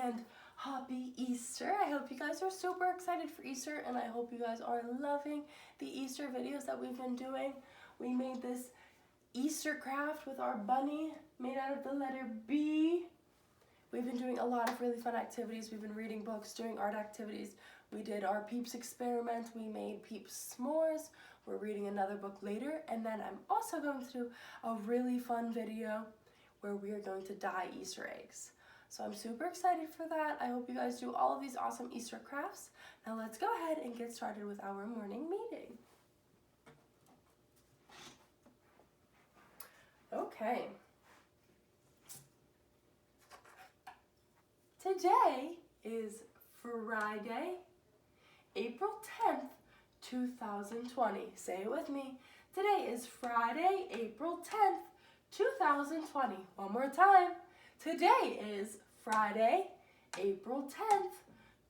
and happy Easter. I hope you guys are super excited for Easter, and I hope you guys are loving the Easter videos that we've been doing. We made this Easter craft with our bunny made out of the letter B. We've been doing a lot of really fun activities. We've been reading books, doing art activities. We did our Peeps experiment. We made Peeps s'mores. We're reading another book later, and then I'm also going to do a really fun video where we are going to dye Easter eggs. So I'm super excited for that. I hope you guys do all of these awesome Easter crafts. Now let's go ahead and get started with our morning meeting. Okay. Today is Friday, April 10th, 2020. Say it with me. Today is Friday, April 10th, 2020. One more time. Today is Friday, April 10th,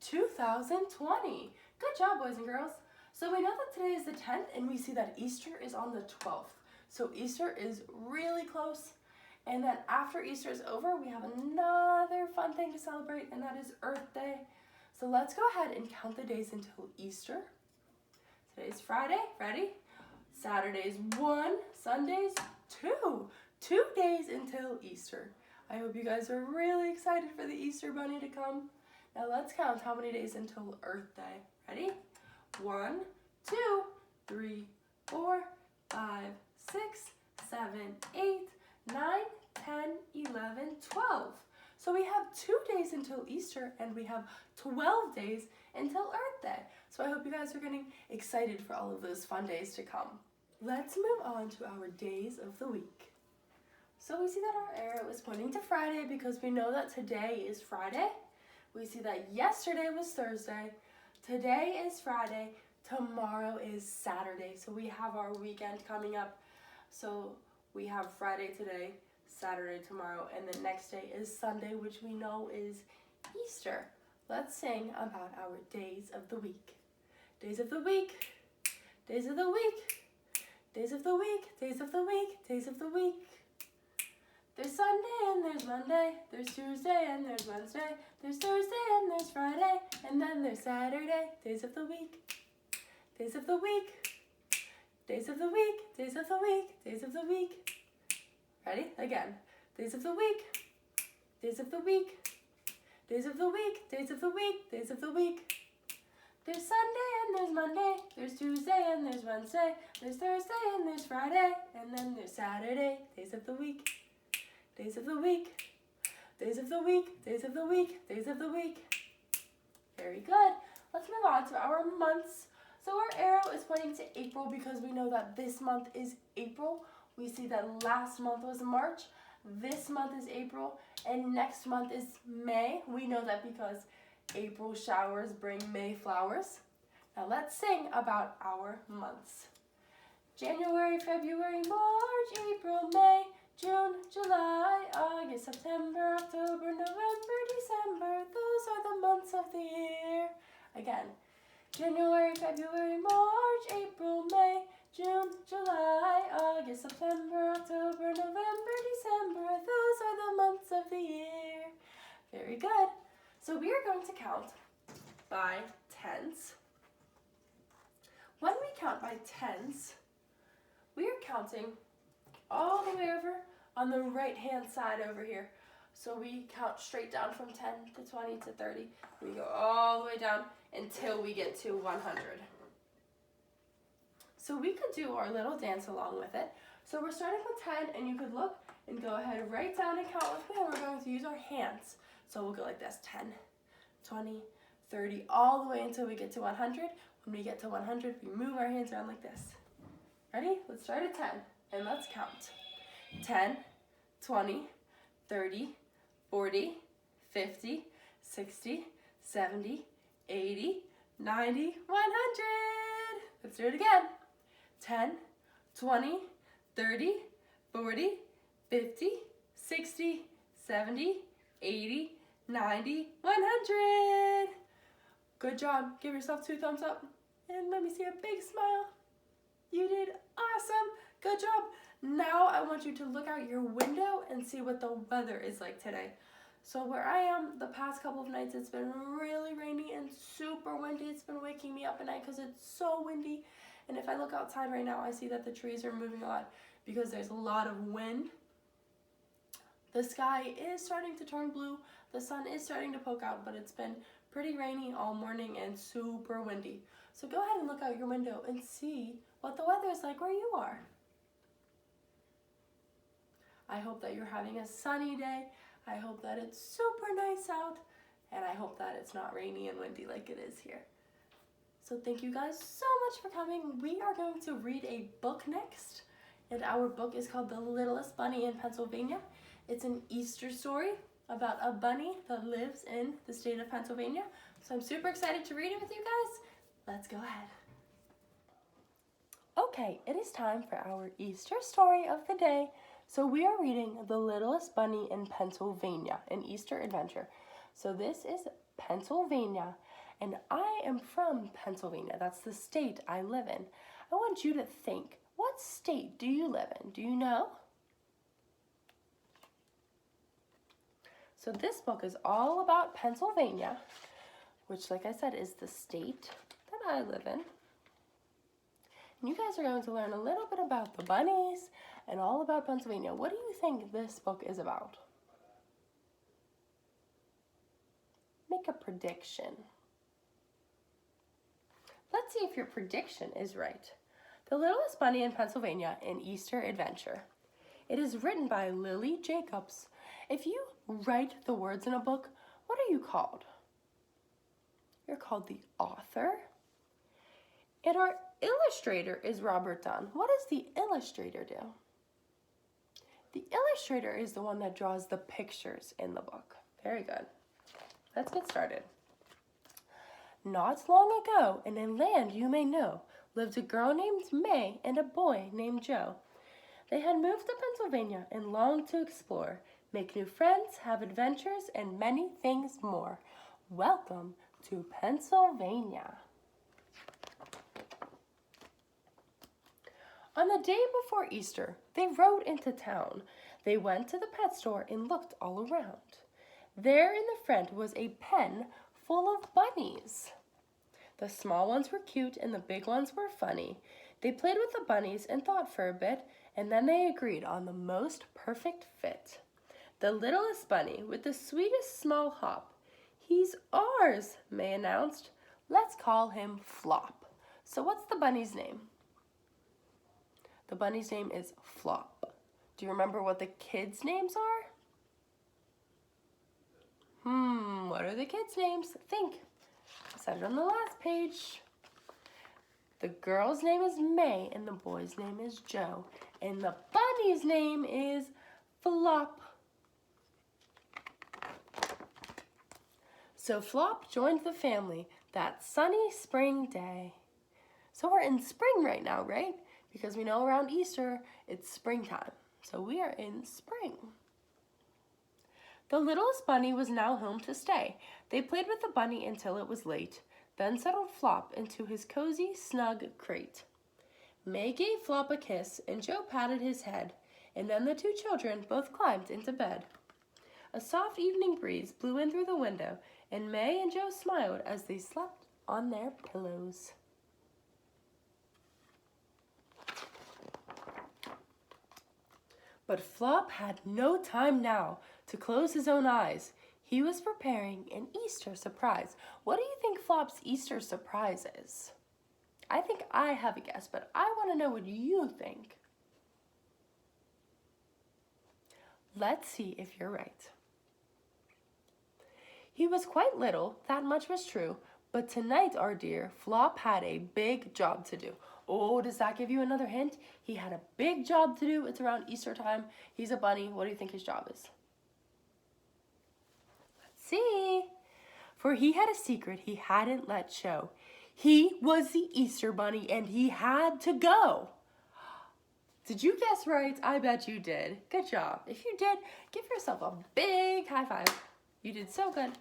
2020. Good job, boys and girls. So we know that today is the 10th, and we see that Easter is on the 12th. So Easter is really close. And then after Easter is over, we have another fun thing to celebrate, and that is Earth Day. So let's go ahead and count the days until Easter. Today's Friday. Ready? Saturday's 1, Sunday's 2. 2 days until Easter. I hope you guys are really excited for the Easter Bunny to come. Now let's count how many days until Earth Day. Ready? 1, 2, 3, 4, 5, 6, 7, 8, 9, 10, 11, 12. So we have 2 days until Easter, and we have 12 days until Earth Day. So I hope you guys are getting excited for all of those fun days to come. Let's move on to our days of the week. So we see that our arrow is pointing to Friday because we know that today is Friday. We see that yesterday was Thursday. Today is Friday. Tomorrow is Saturday. So we have our weekend coming up. So we have Friday today, Saturday tomorrow, and the next day is Sunday, which we know is Easter. Let's sing about our days of the week. Days of the week, days of the week, days of the week, days of the week, days of the week. There's Sunday and there's Monday, there's Tuesday and there's Wednesday, there's Thursday and there's Friday, and then there's Saturday. Days of the week, days of the week, days of the week, days of the week, days of the week. Ready? Again. Days of the week, days of the week, days of the week, days of the week, days of the week. There's Sunday and there's Monday, there's Tuesday and there's Wednesday, there's Thursday and there's Friday, and then there's Saturday. Days of the week, days of the week, days of the week, days of the week, days of the week. Very good. Let's move on to our months. So our arrow is pointing to April because we know that this month is April. We see that last month was March, this month is April, and next month is May. We know that because April showers bring May flowers. Now let's sing about our months. January, February, March, April, May, June, July, August, September, October, November, December. Those are the months of the year. Again. January, February, March, April, May, June, July, August, September, October, November, December. Those are the months of the year. Very good. So we are going to count by tens. When we count by tens, we are counting all the way over on the right-hand side over here. So we count straight down from 10 to 20 to 30. We go all the way down until we get to 100. So we could do our little dance along with it. So we're starting with 10, and you could look and go ahead right down and count with me, and we're going to use our hands. So we'll go like this, 10, 20, 30, all the way until we get to 100. When we get to 100, we move our hands around like this. Ready? Let's start at 10, and let's count. 10, 20, 30, 40, 50, 60, 70, 80, 90, 100. Let's do it again. 10, 20, 30, 40, 50, 60, 70, 80, 90, 100. Good job. Give yourself 2 thumbs up. And let me see a big smile. You did awesome. Good job. Now I want you to look out your window and see what the weather is like today. So where I am, the past couple of nights, it's been really rainy and super windy. It's been waking me up at night because it's so windy. And if I look outside right now, I see that the trees are moving a lot because there's a lot of wind. The sky is starting to turn blue. The sun is starting to poke out, but it's been pretty rainy all morning and super windy. So go ahead and look out your window and see what the weather is like where you are. I hope that you're having a sunny day. I hope that it's super nice out, and I hope that it's not rainy and windy like it is here. So thank you guys so much for coming. We are going to read a book next, and our book is called The Littlest Bunny in Pennsylvania. It's an Easter story about a bunny that lives in the state of Pennsylvania. So I'm super excited to read it with you guys. Let's go ahead. Okay, it is time for our Easter story of the day. So we are reading The Littlest Bunny in Pennsylvania, an Easter adventure. So this is Pennsylvania, and I am from Pennsylvania. That's the state I live in. I want you to think, what state do you live in? Do you know? So this book is all about Pennsylvania, which, like I said, is the state that I live in. And you guys are going to learn a little bit about the bunnies and all about Pennsylvania. What do you think this book is about? Make a prediction. Let's see if your prediction is right. The Littlest Bunny in Pennsylvania, an Easter Adventure. It is written by Lily Jacobs. If you write the words in a book, what are you called? You're called the author. And our illustrator is Robert Dunn. What does the illustrator do? The illustrator is the one that draws the pictures in the book. Very good. Let's get started. Not long ago, in a land you may know, lived a girl named May and a boy named Joe. They had moved to Pennsylvania and longed to explore, make new friends, have adventures, and many things more. Welcome to Pennsylvania. On the day before Easter, they rode into town. They went to the pet store and looked all around. There in the front was a pen full of bunnies. The small ones were cute and the big ones were funny. They played with the bunnies and thought for a bit, and then they agreed on the most perfect fit. The littlest bunny with the sweetest small hop. He's ours, May announced. Let's call him Flop. So what's the bunny's name? The bunny's name is Flop. Do you remember what the kids' names are? What are the kids' names? Think. I said it on the last page. The girl's name is May and the boy's name is Joe. And the bunny's name is Flop. So Flop joined the family that sunny spring day. So we're in spring right now, right? Because we know around Easter, it's springtime. So we are in spring. The littlest bunny was now home to stay. They played with the bunny until it was late, then settled Flop into his cozy, snug crate. May gave Flop a kiss, and Joe patted his head, and then the two children both climbed into bed. A soft evening breeze blew in through the window, and May and Joe smiled as they slept on their pillows. But Flop had no time now to close his own eyes. He was preparing an Easter surprise. What do you think Flop's Easter surprise is? I think I have a guess, but I want to know what you think. Let's see if you're right. He was quite little, that much was true, but tonight, our dear, Flop had a big job to do. Oh, does that give you another hint? He had a big job to do. It's around Easter time. He's a bunny. What do you think his job is? Let's see. For he had a secret he hadn't let show. He was the Easter bunny and he had to go. Did you guess right? I bet you did. Good job. If you did, give yourself a big high five. You did so good.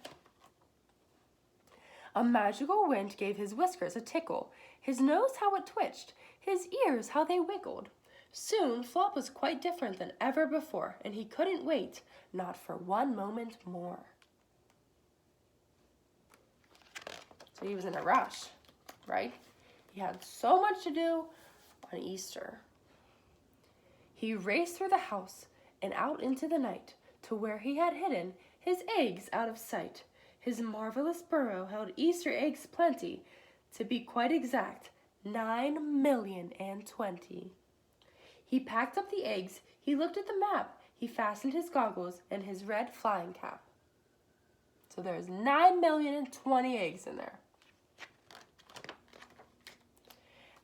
A magical wind gave his whiskers a tickle, his nose how it twitched, his ears how they wiggled. Soon, Flop was quite different than ever before, and he couldn't wait, not for one moment more. So he was in a rush, right? He had so much to do on Easter. He raced through the house and out into the night to where he had hidden his eggs out of sight. His marvelous burrow held Easter eggs plenty, to be quite exact, 9,020,000. He packed up the eggs, he looked at the map, he fastened his goggles and his red flying cap. So there's 9,020,000 eggs in there.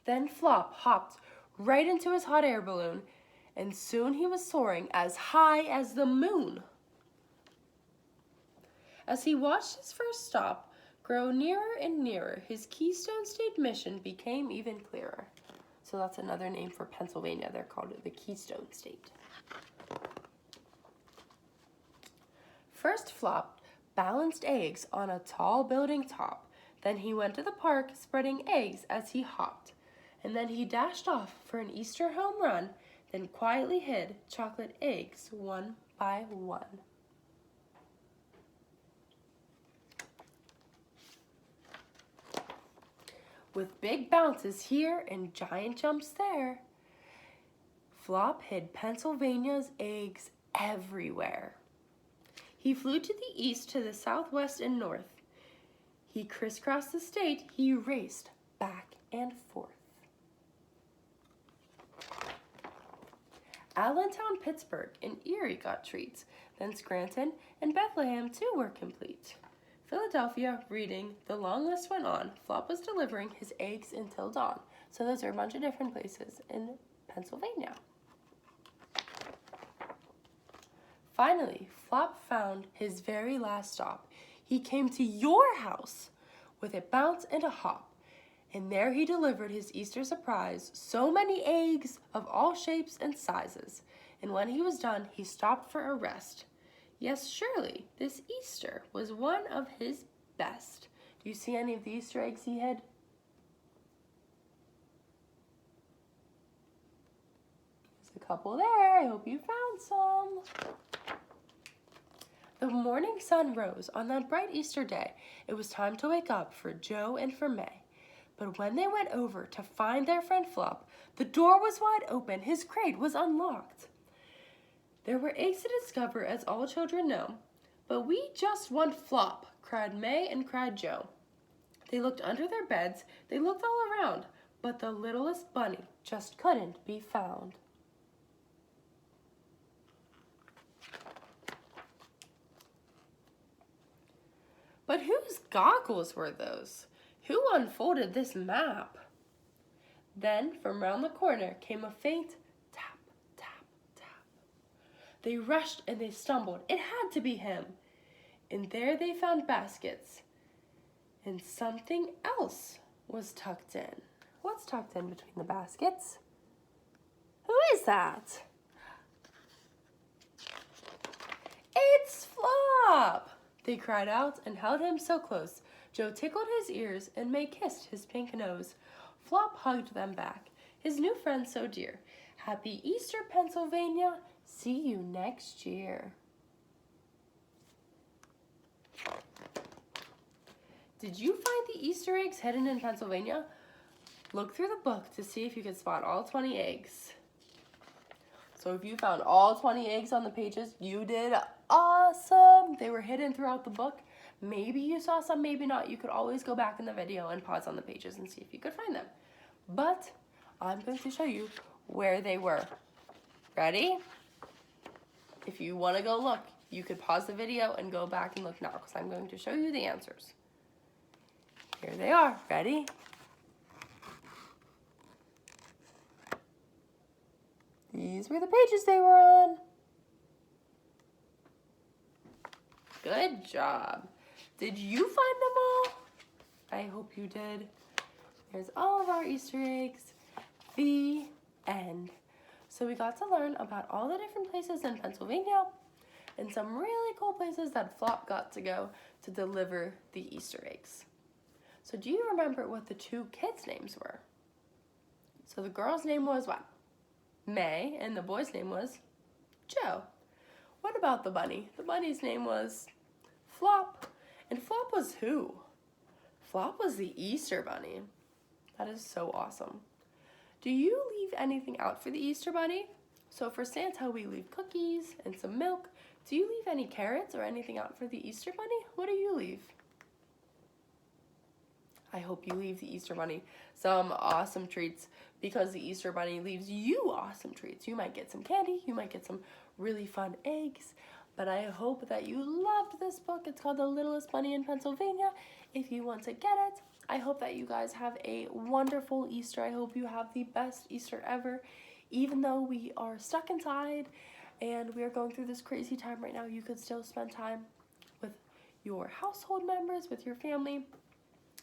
Then Flop hopped right into his hot air balloon, and soon he was soaring as high as the moon. As he watched his first stop grow nearer and nearer, his Keystone State mission became even clearer. So that's another name for Pennsylvania. They're called the Keystone State. First, Flop balanced eggs on a tall building top. Then he went to the park spreading eggs as he hopped. And then he dashed off for an Easter home run, then quietly hid chocolate eggs one by one. With big bounces here and giant jumps there, Flop hid Pennsylvania's eggs everywhere. He flew to the east, to the southwest, and north. He crisscrossed the state. He raced back and forth. Allentown, Pittsburgh, and Erie got treats. Then Scranton and Bethlehem too were complete. Philadelphia, Reading, the long list went on. Flop was delivering his eggs until dawn. So those are a bunch of different places in Pennsylvania. Finally, Flop found his very last stop. He came to your house with a bounce and a hop. And there he delivered his Easter surprise, so many eggs of all shapes and sizes. And when he was done, he stopped for a rest. Yes, surely, this Easter was one of his best. Do you see any of the Easter eggs he hid? There's a couple there. I hope you found some. The morning sun rose on that bright Easter day. It was time to wake up for Joe and for May. But when they went over to find their friend Flop, the door was wide open. His crate was unlocked. There were eggs to discover, as all children know. But we just want Flop, cried May and cried Joe. They looked under their beds. They looked all around. But the littlest bunny just couldn't be found. But whose goggles were those? Who unfolded this map? Then, from round the corner, came a faint tap, tap, tap. They rushed and they stumbled. It had to be him. And there they found baskets. And something else was tucked in. What's tucked in between the baskets? Who is that? It's Flop! They cried out and held him so close. Joe tickled his ears and May kissed his pink nose. Flop hugged them back, his new friend so dear. Happy Easter, Pennsylvania. See you next year. Did you find the Easter eggs hidden in Pennsylvania? Look through the book to see if you could spot all 20 eggs. So if you found all 20 eggs on the pages, you did awesome. They were hidden throughout the book. Maybe you saw some, maybe not. You could always go back in the video and pause on the pages and see if you could find them. But I'm going to show you where they were. Ready? If you want to go look, you could pause the video and go back and look now because I'm going to show you the answers. Here they are. Ready? These were the pages they were on. Good job. Did you find them all? I hope you did. There's all of our Easter eggs. The end. So we got to learn about all the different places in Pennsylvania and some really cool places that Flop got to go to deliver the Easter eggs. So do you remember what the two kids' names were? So the girl's name was what? May, and the boy's name was Joe. What about the bunny? The bunny's name was Flop. And Flop was who? Flop was the Easter bunny. That is so awesome. Do you leave anything out for the Easter bunny? So for Santa, we leave cookies and some milk. Do you leave any carrots or anything out for the Easter bunny? What do you leave? I hope you leave the Easter bunny some awesome treats, because the Easter bunny leaves you awesome treats. You might get some candy, you might get some really fun eggs, but I hope that you loved this book. It's called The Littlest Bunny in Pennsylvania. If you want to get it, I hope that you guys have a wonderful Easter. I hope you have the best Easter ever. Even though we are stuck inside and we are going through this crazy time right now, you could still spend time with your household members, with your family.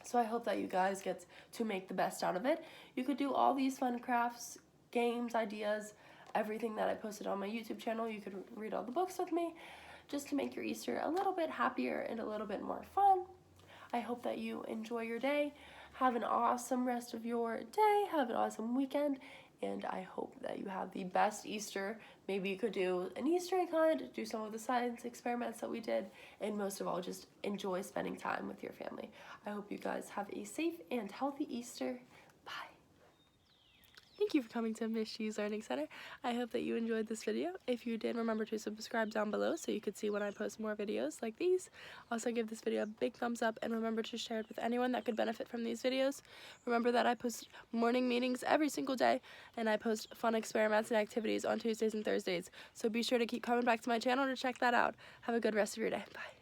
So I hope that you guys get to make the best out of it. You could do all these fun crafts, games, ideas, everything that I posted on my YouTube channel. You could read all the books with me just to make your Easter a little bit happier and a little bit more fun. I hope that you enjoy your day. Have an awesome rest of your day. Have an awesome weekend. And I hope that you have the best Easter. Maybe you could do an Easter egg hunt, do some of the science experiments that we did, and most of all, just enjoy spending time with your family. I hope you guys have a safe and healthy Easter. Bye. Thank you for coming to Miss G's Learning Center. I hope that you enjoyed this video. If you did, remember to subscribe down below so you could see when I post more videos like these. Also, give this video a big thumbs up and remember to share it with anyone that could benefit from these videos. Remember that I post morning meetings every single day, and I post fun experiments and activities on Tuesdays and Thursdays. So be sure to keep coming back to my channel to check that out. Have a good rest of your day. Bye.